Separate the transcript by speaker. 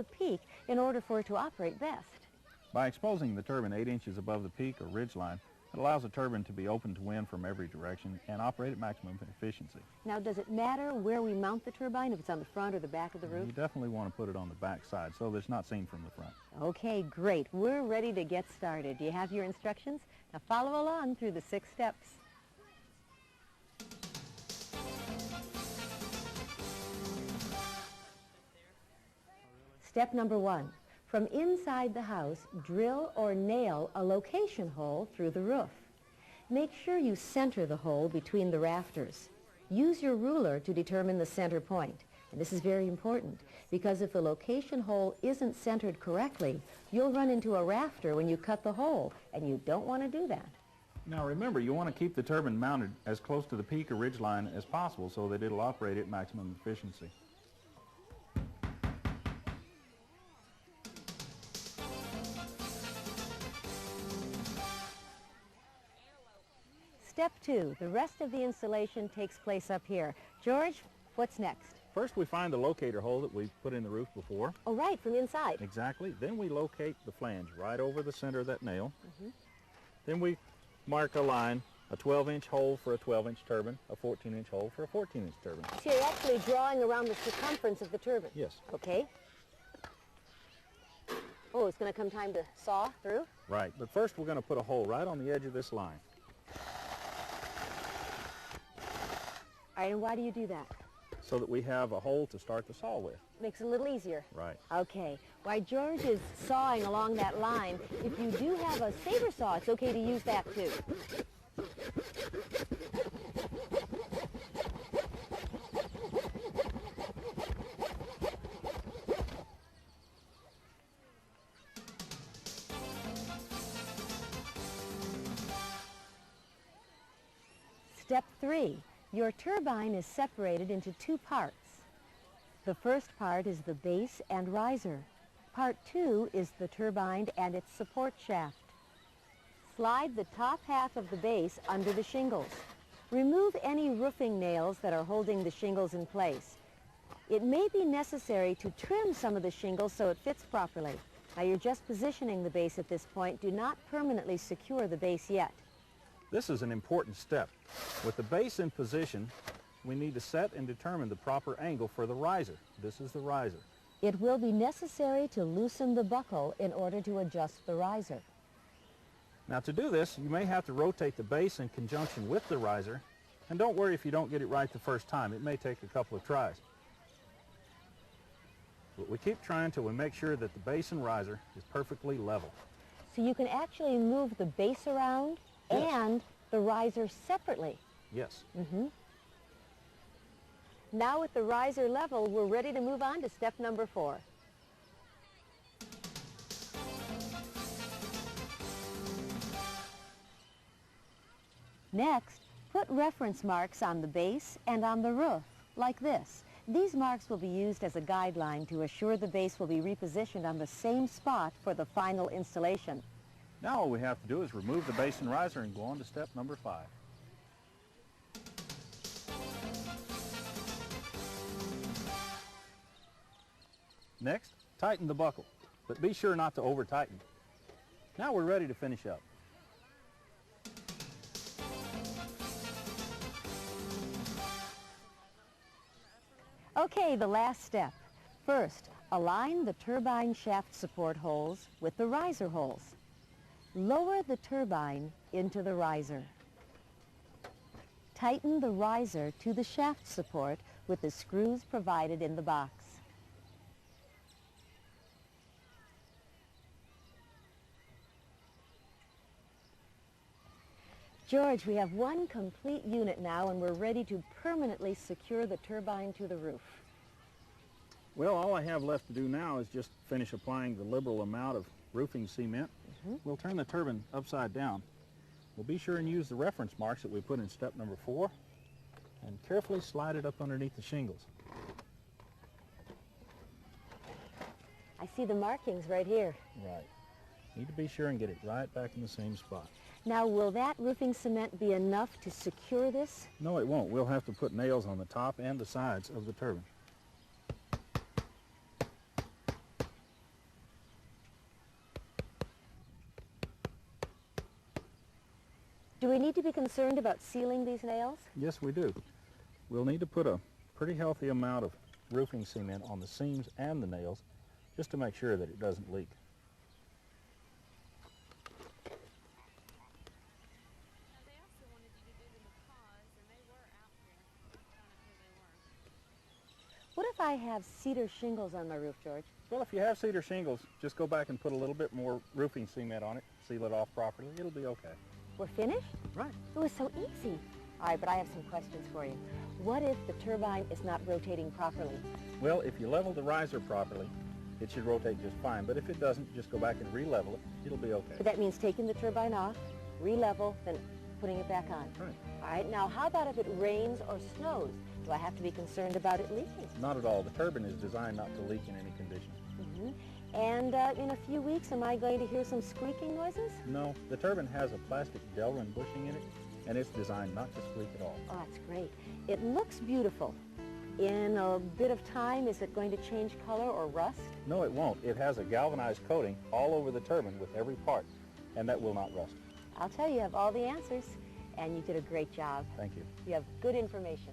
Speaker 1: the peak in order for it to operate best.
Speaker 2: By exposing the turbine 8 inches above the peak or ridge line, it allows the turbine to be open to wind from every direction and operate at maximum efficiency.
Speaker 1: Now, does it matter where we mount the turbine, if it's on the front or the back of the roof?
Speaker 2: You definitely want to put it on the back side so that it's not seen from the front.
Speaker 1: Okay, great. We're ready to get started. Do you have your instructions? Now follow along through the 6 steps. Step number 1. From inside the house, drill or nail a location hole through the roof. Make sure you center the hole between the rafters. Use your ruler to determine the center point. And this is very important because if the location hole isn't centered correctly, you'll run into a rafter when you cut the hole, and you don't want to do that.
Speaker 2: Now remember, you want to keep the turbine mounted as close to the peak or ridge line as possible so that it'll operate at maximum efficiency.
Speaker 1: Step 2, the rest of the installation takes place up here. George, what's next?
Speaker 2: First we find the locator hole that we put in the roof before.
Speaker 1: Oh, right, from inside.
Speaker 2: Exactly. Then we locate the flange right over the center of that nail. Then we mark a line, a 12-inch hole for a 12-inch turbine, a 14-inch hole for a 14-inch turbine.
Speaker 1: So you're actually drawing around the circumference of the turbine?
Speaker 2: Yes.
Speaker 1: Okay. Oh, it's going to come time to saw through?
Speaker 2: Right, but first we're going to put a hole right on the edge of this line.
Speaker 1: All right, and why do you do that?
Speaker 2: So that we have a hole to start the saw with.
Speaker 1: Makes it a little easier.
Speaker 2: Right.
Speaker 1: Okay. While George is sawing along that line, if you do have a saber saw, it's okay to use that too. Step 3. Your turbine is separated into 2 parts. The first part is the base and riser. Part 2 is the turbine and its support shaft. Slide the top half of the base under the shingles. Remove any roofing nails that are holding the shingles in place. It may be necessary to trim some of the shingles so it fits properly. Now you're just positioning the base at this point. Do not permanently secure the base yet.
Speaker 2: This is an important step. With the base in position, we need to set and determine the proper angle for the riser. This is the riser.
Speaker 1: It will be necessary to loosen the buckle in order to adjust the riser.
Speaker 2: Now to do this, you may have to rotate the base in conjunction with the riser, and don't worry if you don't get it right the first time. It may take a couple of tries. But we keep trying till we make sure that the base and riser is perfectly level.
Speaker 1: So you can actually move the base around and the riser separately.
Speaker 2: Yes.
Speaker 1: Now with the riser level, we're ready to move on to step number 4. Next, put reference marks on the base and on the roof, like this. These marks will be used as a guideline to assure the base will be repositioned on the same spot for the final installation.
Speaker 2: Now all we have to do is remove the base and riser and go on to step number 5. Next, tighten the buckle, but be sure not to over-tighten. Now we're ready to finish up.
Speaker 1: Okay, the last step. First, align the turbine shaft support holes with the riser holes. Lower the turbine into the riser. Tighten the riser to the shaft support with the screws provided in the box. George, we have one complete unit now, and we're ready to permanently secure the turbine to the roof.
Speaker 2: Well, all I have left to do now is just finish applying the liberal amount of roofing cement. We'll turn the turbine upside down. We'll be sure and use the reference marks that we put in step number 4 and carefully slide it up underneath the shingles.
Speaker 1: I see the markings right here.
Speaker 2: Right. Need to be sure and get it right back in the same spot.
Speaker 1: Now, will that roofing cement be enough to secure this?
Speaker 2: No, it won't. We'll have to put nails on the top and the sides of the turbine.
Speaker 1: Do we need to be concerned about sealing these nails?
Speaker 2: Yes, we do. We'll need to put a pretty healthy amount of roofing cement on the seams and the nails just to make sure that it doesn't leak.
Speaker 3: They also wanted you to do the macaws, and they were out here. I found out who they were.
Speaker 1: What if I have cedar shingles on my roof, George?
Speaker 2: Well, if you have cedar shingles, just go back and put a little bit more roofing cement on it, seal it off properly. It'll be okay.
Speaker 1: We're finished?
Speaker 2: Right.
Speaker 1: It was so easy. All right, but I have some questions for you. What if the turbine is not rotating properly?
Speaker 2: Well, if you level the riser properly, it should rotate just fine. But if it doesn't, just go back and re-level it. It'll be okay.
Speaker 1: But that means taking the turbine off, re-level, then putting it back on.
Speaker 2: Right.
Speaker 1: All right, now how about if it rains or snows? Do I have to be concerned about it leaking?
Speaker 2: Not at all. The turbine is designed not to leak in any conditions.
Speaker 1: And in a few weeks, am I going to hear some squeaking noises?
Speaker 2: No, the turbine has a plastic Delrin bushing in it, and it's designed not to squeak at all.
Speaker 1: Oh, that's great. It looks beautiful. In a bit of time, is it going to change color or rust?
Speaker 2: No, it won't. It has a galvanized coating all over the turbine with every part, and that will not rust.
Speaker 1: I'll tell you, you have all the answers, and you did a great job.
Speaker 2: Thank you.
Speaker 1: You have good information.